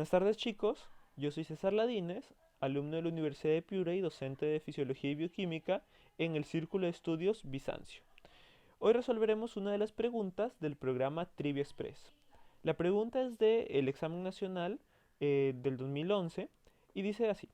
Buenas tardes chicos, yo soy César Ladines, alumno de la Universidad de Piura y docente de Fisiología y Bioquímica en el Círculo de Estudios Bizancio. Hoy resolveremos una de las preguntas del programa Trivia Express. La pregunta es del examen nacional del 2011 y dice así.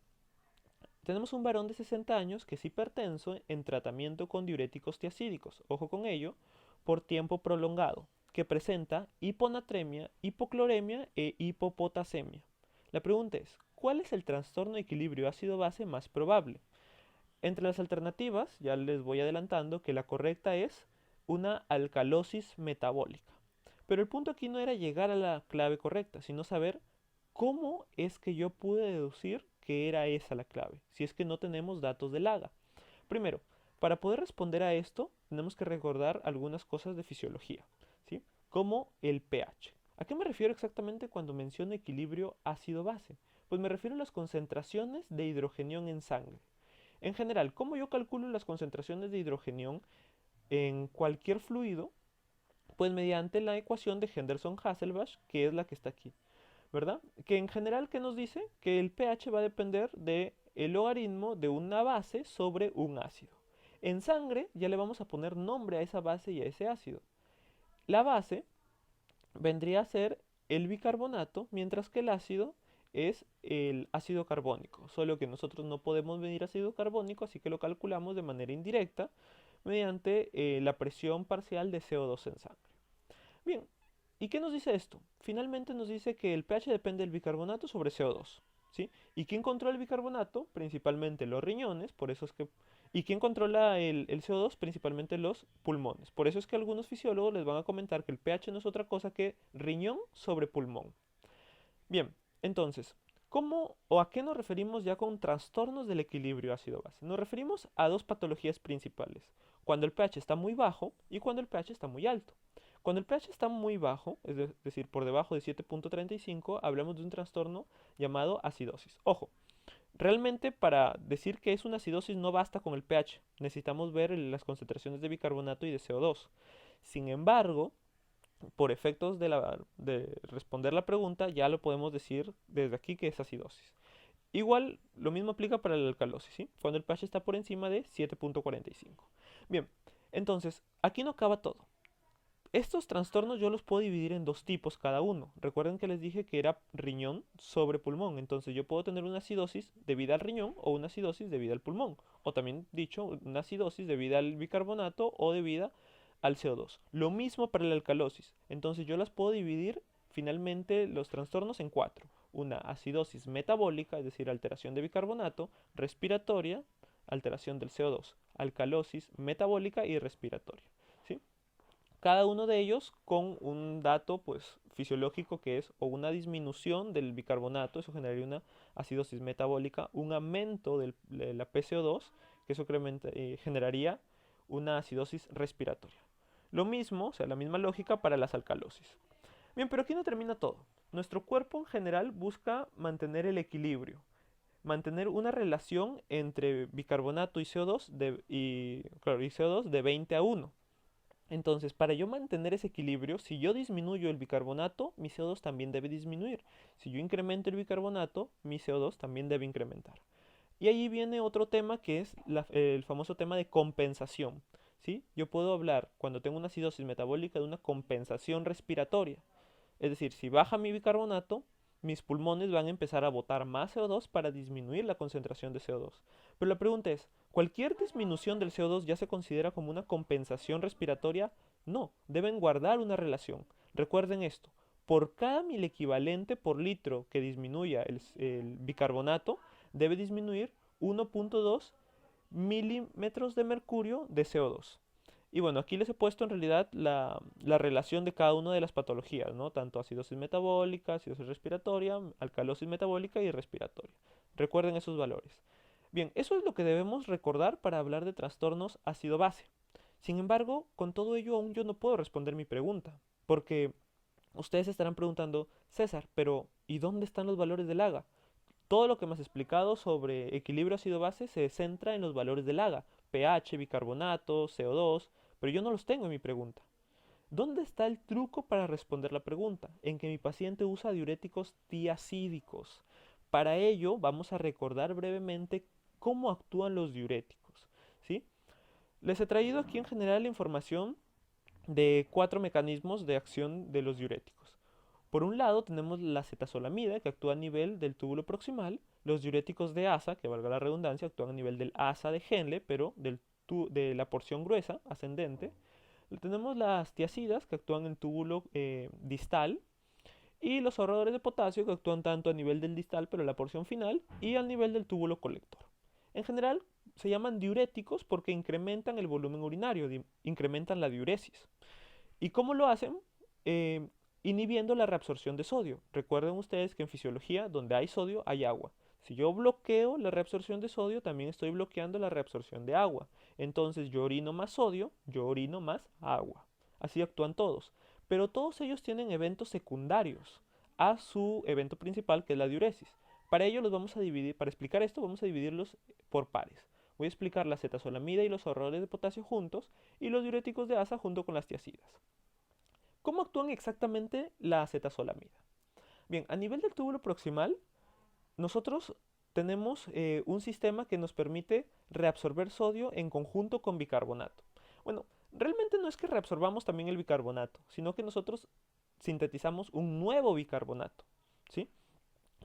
Tenemos un varón de 60 años que es hipertenso en tratamiento con diuréticos tiacídicos, ojo con ello, por tiempo prolongado, que presenta hiponatremia, hipocloremia e hipopotasemia. La pregunta es, ¿cuál es el trastorno de equilibrio ácido-base más probable? Entre las alternativas, ya les voy adelantando que la correcta es una alcalosis metabólica. Pero el punto aquí no era llegar a la clave correcta, sino saber cómo es que yo pude deducir que era esa la clave, si es que no tenemos datos del AGA. Primero, para poder responder a esto, tenemos que recordar algunas cosas de fisiología, ¿sí? Como el pH. ¿A qué me refiero exactamente cuando menciono equilibrio ácido-base? Pues me refiero a las concentraciones de hidrogenión en sangre. En general, ¿cómo yo calculo las concentraciones de hidrogenión en cualquier fluido? Pues mediante la ecuación de Henderson-Hasselbalch, que es la que está aquí, ¿verdad? Que en general, ¿qué nos dice? Que el pH va a depender del logaritmo de una base sobre un ácido. En sangre ya le vamos a poner nombre a esa base y a ese ácido. La base vendría a ser el bicarbonato, mientras que el ácido es el ácido carbónico, solo que nosotros no podemos medir ácido carbónico, así que lo calculamos de manera indirecta mediante la presión parcial de CO2 en sangre. Bien, ¿y qué nos dice esto? Finalmente nos dice que el pH depende del bicarbonato sobre CO2, ¿sí? ¿Y quién controla el bicarbonato? Principalmente los riñones, por eso es que... ¿Y quién controla el CO2? Principalmente los pulmones. Por eso es que algunos fisiólogos les van a comentar que el pH no es otra cosa que riñón sobre pulmón. Bien, entonces, ¿cómo o a qué nos referimos ya con trastornos del equilibrio ácido-base? Nos referimos a dos patologías principales, cuando el pH está muy bajo y cuando el pH está muy alto. Cuando el pH está muy bajo, decir, por debajo de 7.35, hablamos de un trastorno llamado acidosis. Ojo, realmente para decir que es una acidosis no basta con el pH, necesitamos ver las concentraciones de bicarbonato y de CO2. Sin embargo, por efectos de responder la pregunta, ya lo podemos decir desde aquí que es acidosis. Igual, lo mismo aplica para la alcalosis, ¿sí? Cuando el pH está por encima de 7.45. Bien, entonces, aquí no acaba todo. Estos trastornos yo los puedo dividir en dos tipos cada uno. Recuerden que les dije que era riñón sobre pulmón. Entonces yo puedo tener una acidosis debida al riñón o una acidosis debida al pulmón. O también dicho, una acidosis debida al bicarbonato o debida al CO2. Lo mismo para la alcalosis. Entonces yo las puedo dividir finalmente los trastornos en cuatro. Una acidosis metabólica, es decir, alteración de bicarbonato, respiratoria, alteración del CO2, alcalosis metabólica y respiratoria. ¿Sí? Cada uno de ellos con un dato pues fisiológico que es o una disminución del bicarbonato, eso generaría una acidosis metabólica, un aumento de la PCO2, que eso generaría una acidosis respiratoria. Lo mismo, o sea, la misma lógica para las alcalosis. Bien, pero aquí no termina todo. Nuestro cuerpo en general busca mantener el equilibrio, mantener una relación entre bicarbonato y CO2 y CO2 de 20 a 1. Entonces, para yo mantener ese equilibrio, si yo disminuyo el bicarbonato, mi CO2 también debe disminuir. Si yo incremento el bicarbonato, mi CO2 también debe incrementar. Y ahí viene otro tema que es el famoso tema de compensación. ¿Sí? Yo puedo hablar, cuando tengo una acidosis metabólica, de una compensación respiratoria. Es decir, si baja mi bicarbonato, mis pulmones van a empezar a botar más CO2 para disminuir la concentración de CO2. Pero la pregunta es, ¿cualquier disminución del CO2 ya se considera como una compensación respiratoria? No, deben guardar una relación. Recuerden esto, por cada mil equivalente por litro que disminuya el bicarbonato, debe disminuir 1.2 milímetros de mercurio de CO2. Y bueno, aquí les he puesto en realidad la relación de cada una de las patologías, ¿no? Tanto acidosis metabólica, acidosis respiratoria, alcalosis metabólica y respiratoria. Recuerden esos valores. Bien, eso es lo que debemos recordar para hablar de trastornos ácido-base. Sin embargo, con todo ello aún yo no puedo responder mi pregunta, porque ustedes estarán preguntando, César, pero ¿y dónde están los valores del AGA? Todo lo que me has explicado sobre equilibrio ácido-base se centra en los valores del AGA, pH, bicarbonato, CO2, pero yo no los tengo en mi pregunta. ¿Dónde está el truco para responder la pregunta? En que mi paciente usa diuréticos tiacídicos. Para ello, vamos a recordar brevemente cómo actúan los diuréticos, ¿sí? Les he traído aquí en general la información de 4 mecanismos de acción de los diuréticos. Por un lado tenemos la acetazolamida, que actúa a nivel del túbulo proximal. Los diuréticos de asa, que valga la redundancia, actúan a nivel del asa de Henle, pero de la porción gruesa, ascendente. Tenemos las tiacidas, que actúan en el túbulo distal. Y los ahorradores de potasio, que actúan tanto a nivel del distal, pero en la porción final, y al nivel del túbulo colector. En general, se llaman diuréticos porque incrementan el volumen urinario, incrementan la diuresis. ¿Y cómo lo hacen? Eh, Inhibiendo la reabsorción de sodio. Recuerden ustedes que en fisiología, donde hay sodio, hay agua. Si yo bloqueo la reabsorción de sodio, también estoy bloqueando la reabsorción de agua. Entonces yo orino más sodio, yo orino más agua. Así actúan todos. Pero todos ellos tienen eventos secundarios a su evento principal, que es la diuresis. Para ello los vamos a dividir, para explicar esto, vamos a dividirlos por pares. Voy a explicar la acetazolamida y los ahorradores de potasio juntos y los diuréticos de asa junto con las tiacidas. ¿Cómo actúan exactamente la acetazolamida? Bien, a nivel del túbulo proximal, nosotros tenemos un sistema que nos permite reabsorber sodio en conjunto con bicarbonato. Bueno, realmente no es que reabsorbamos también el bicarbonato, sino que nosotros sintetizamos un nuevo bicarbonato, ¿sí?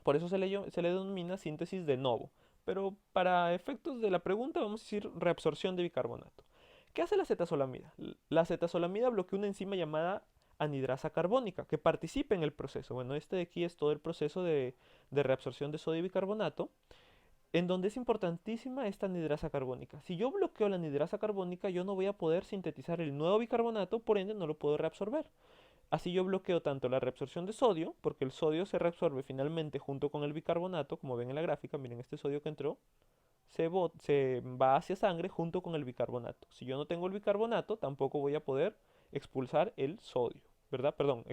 Por eso se le denomina síntesis de novo. Pero para efectos de la pregunta vamos a decir reabsorción de bicarbonato. ¿Qué hace la acetazolamida? La acetazolamida bloquea una enzima llamada anhidrasa carbónica que participa en el proceso. Bueno, este de aquí es todo el proceso de reabsorción de sodio y bicarbonato, en donde es importantísima esta anhidrasa carbónica. Si yo bloqueo la anhidrasa carbónica, yo no voy a poder sintetizar el nuevo bicarbonato, por ende no lo puedo reabsorber. Así yo bloqueo tanto la reabsorción de sodio, porque el sodio se reabsorbe finalmente junto con el bicarbonato, como ven en la gráfica, miren este sodio que entró, se va hacia sangre junto con el bicarbonato. Si yo no tengo el bicarbonato, tampoco voy a poder expulsar el sodio, ¿verdad? Perdón,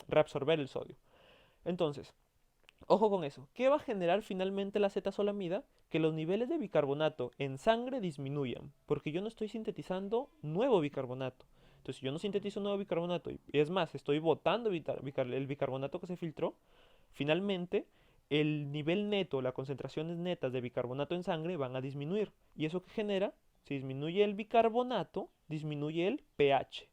reabsorber el sodio. Entonces, ojo con eso. ¿Qué va a generar finalmente la acetazolamida? Que los niveles de bicarbonato en sangre disminuyan, porque yo no estoy sintetizando nuevo bicarbonato. Entonces, si yo no sintetizo nuevo bicarbonato, y es más, estoy botando el bicarbonato que se filtró, finalmente el nivel neto, las concentraciones netas de bicarbonato en sangre van a disminuir. ¿Y eso qué genera? Si disminuye el bicarbonato, disminuye el pH.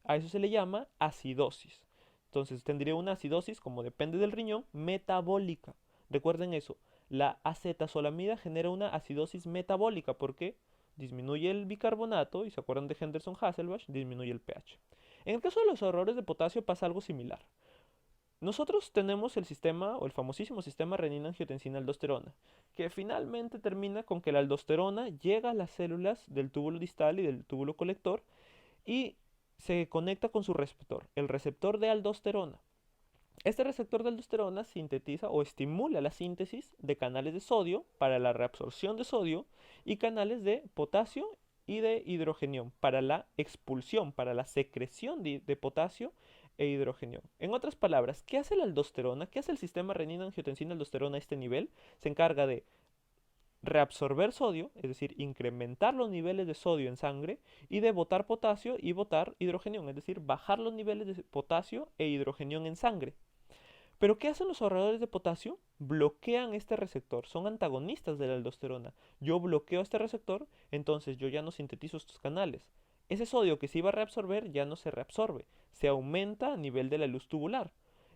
A eso se le llama acidosis. Entonces tendría una acidosis, como depende del riñón, metabólica. Recuerden eso, la acetazolamida genera una acidosis metabólica porque disminuye el bicarbonato, y se acuerdan de Henderson-Hasselbalch, disminuye el pH. En el caso de los ahorradores de potasio pasa algo similar. Nosotros tenemos el sistema, o el famosísimo sistema renina-angiotensina-aldosterona, que finalmente termina con que la aldosterona llega a las células del túbulo distal y del túbulo colector y se conecta con su receptor, el receptor de aldosterona. Este receptor de aldosterona sintetiza o estimula la síntesis de canales de sodio para la reabsorción de sodio y canales de potasio y de hidrogenión para la expulsión, para la secreción de potasio e hidrogenión. En otras palabras, ¿qué hace la aldosterona? ¿Qué hace el sistema renina-angiotensina-aldosterona a este nivel? Se encarga de reabsorber sodio, es decir, incrementar los niveles de sodio en sangre, y de botar potasio y botar hidrogenión, es decir, bajar los niveles de potasio e hidrogenión en sangre. Pero ¿qué hacen los ahorradores de potasio? Bloquean este receptor, son antagonistas de la aldosterona. Yo bloqueo este receptor, entonces yo ya no sintetizo estos canales. Ese sodio que se iba a reabsorber ya no se reabsorbe, se aumenta a nivel de la luz tubular.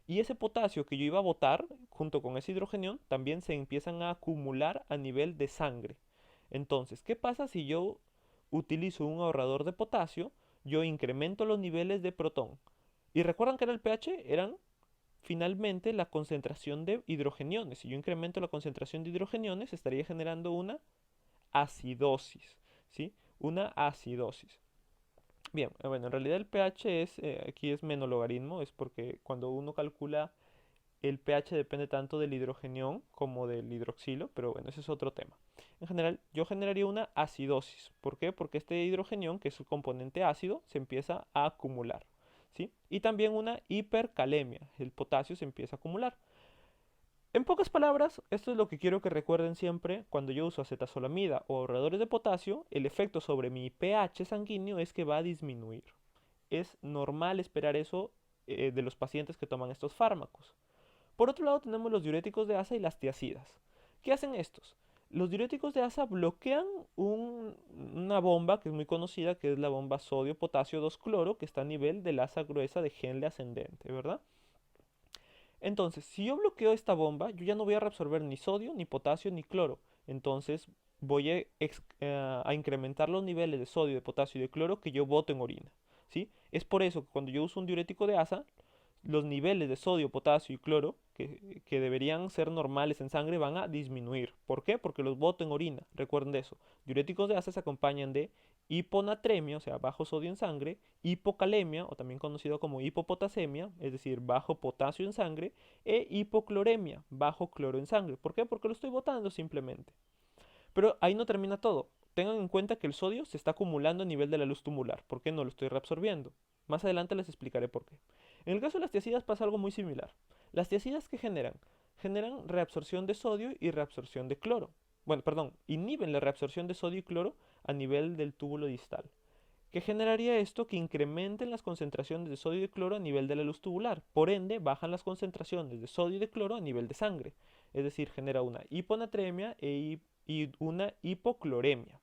Y ese potasio que yo iba a botar, junto con ese hidrogenión, también se empiezan a acumular a nivel de sangre. Entonces, ¿qué pasa si yo utilizo un ahorrador de potasio? Yo incremento los niveles de protón. ¿Y recuerdan que era el pH? Eran finalmente la concentración de hidrogeniones. Si yo incremento la concentración de hidrogeniones, estaría generando una acidosis, ¿sí? Una acidosis. Bien, bueno, en realidad el pH aquí es menologaritmo, es porque cuando uno calcula el pH depende tanto del hidrogenión como del hidroxilo, pero bueno, ese es otro tema. En general, yo generaría una acidosis. ¿Por qué? Porque este hidrogenión, que es el componente ácido, se empieza a acumular, ¿sí? Y también una hipercalemia, el potasio se empieza a acumular. En pocas palabras, esto es lo que quiero que recuerden siempre cuando yo uso acetazolamida o ahorradores de potasio, el efecto sobre mi pH sanguíneo es que va a disminuir. es normal esperar eso de los pacientes que toman estos fármacos. Por otro lado tenemos los diuréticos de asa y las tiazidas. ¿Qué hacen estos? Los diuréticos de asa bloquean una bomba que es muy conocida, que es la bomba sodio-potasio 2-cloro, que está a nivel del asa gruesa de Henle ascendente, ¿verdad? Entonces, si yo bloqueo esta bomba, yo ya no voy a reabsorber ni sodio, ni potasio, ni cloro. Entonces, voy a incrementar los niveles de sodio, de potasio y de cloro que yo boto en orina, ¿sí? Es por eso que cuando yo uso un diurético de asa, los niveles de sodio, potasio y cloro, que deberían ser normales en sangre, van a disminuir. ¿Por qué? Porque los boto en orina. Recuerden de eso. Diuréticos de asa se acompañan de hiponatremia, o sea, bajo sodio en sangre, hipocalemia, o también conocido como hipopotasemia, es decir, bajo potasio en sangre, e hipocloremia, bajo cloro en sangre. ¿Por qué? Porque lo estoy botando simplemente. Pero ahí no termina todo. Tengan en cuenta que el sodio se está acumulando a nivel de la luz tumular. ¿Por qué no lo estoy reabsorbiendo? Más adelante les explicaré por qué. En el caso de las tiazidas pasa algo muy similar. Las tiazidas, ¿qué generan? Generan reabsorción de sodio y reabsorción de cloro. Bueno, perdón, inhiben la reabsorción de sodio y cloro a nivel del túbulo distal. ¿Qué generaría esto? Que incrementen las concentraciones de sodio y de cloro a nivel de la luz tubular. Por ende, bajan las concentraciones de sodio y de cloro a nivel de sangre. Es decir, genera una hiponatremia y una hipocloremia.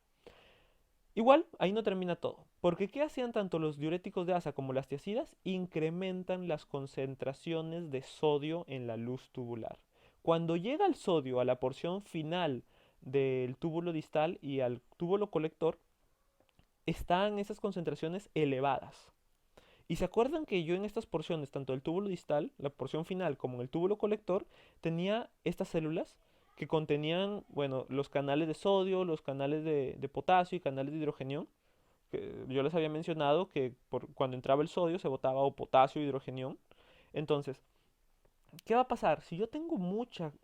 Igual, ahí no termina todo, porque ¿qué hacían tanto los diuréticos de asa como las tiazidas? Incrementan las concentraciones de sodio en la luz tubular. Cuando llega el sodio a la porción final del túbulo distal y al túbulo colector, están esas concentraciones elevadas. Y se acuerdan que yo en estas porciones, tanto el túbulo distal, la porción final, como en el túbulo colector, tenía estas células que contenían, bueno, los canales de sodio, los canales de potasio y canales de hidrogenión. Que yo les había mencionado que cuando entraba el sodio se botaba o potasio o hidrogenión. Entonces, ¿qué va a pasar? Si yo tengo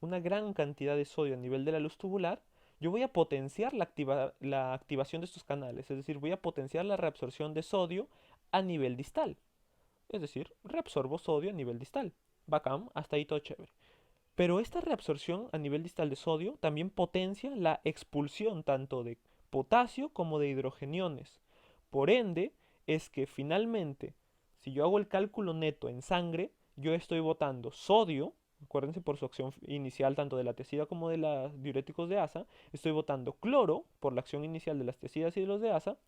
una gran cantidad de sodio a nivel de la luz tubular, yo voy a potenciar la activación de estos canales, es decir, voy a potenciar la reabsorción de sodio a nivel distal. Es decir, reabsorbo sodio a nivel distal. Bacán, hasta ahí todo chévere. Pero esta reabsorción a nivel distal de sodio también potencia la expulsión tanto de potasio como de hidrogeniones. Por ende, es que finalmente, si yo hago el cálculo neto en sangre, yo estoy botando sodio, acuérdense por su acción inicial tanto de la tiazida como de los diuréticos de asa, estoy botando cloro por la acción inicial de las tiazidas y de los de asa,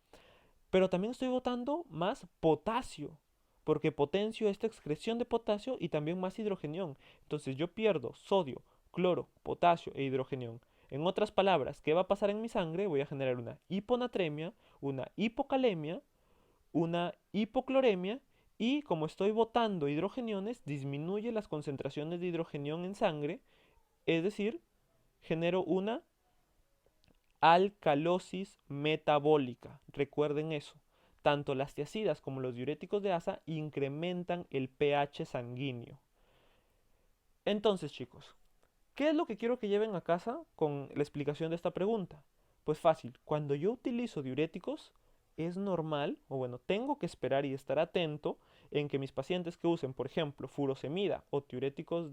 pero también estoy botando más potasio, porque potencio esta excreción de potasio y también más hidrogenión. Entonces yo pierdo sodio, cloro, potasio e hidrogenión. En otras palabras, ¿qué va a pasar en mi sangre? Voy a generar una hiponatremia, una hipocalemia, una hipocloremia y como estoy botando hidrogeniones, disminuye las concentraciones de hidrogenión en sangre, es decir, genero una alcalosis metabólica. Recuerden eso. Tanto las tiazidas como los diuréticos de asa incrementan el pH sanguíneo. Entonces, chicos, ¿qué es lo que quiero que lleven a casa con la explicación de esta pregunta? Pues fácil, cuando yo utilizo diuréticos, es normal, o bueno, tengo que esperar y estar atento en que mis pacientes que usen, por ejemplo, furosemida o diuréticos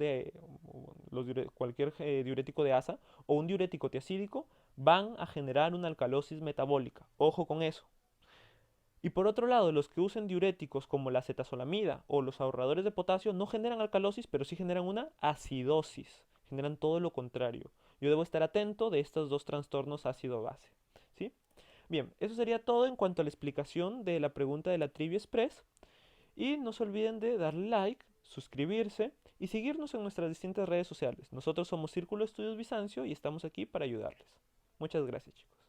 cualquier diurético de asa o un diurético tiacídico, van a generar una alcalosis metabólica. Ojo con eso. Y por otro lado, los que usen diuréticos como la acetazolamida o los ahorradores de potasio no generan alcalosis, pero sí generan una acidosis. Generan todo lo contrario. Yo debo estar atento de estos dos trastornos ácido-base. ¿Sí? Bien, eso sería todo en cuanto a la explicación de la pregunta de la Trivia Express. Y no se olviden de darle like, suscribirse y seguirnos en nuestras distintas redes sociales. Nosotros somos Círculo Estudios Bizancio y estamos aquí para ayudarles. Muchas gracias, chicos.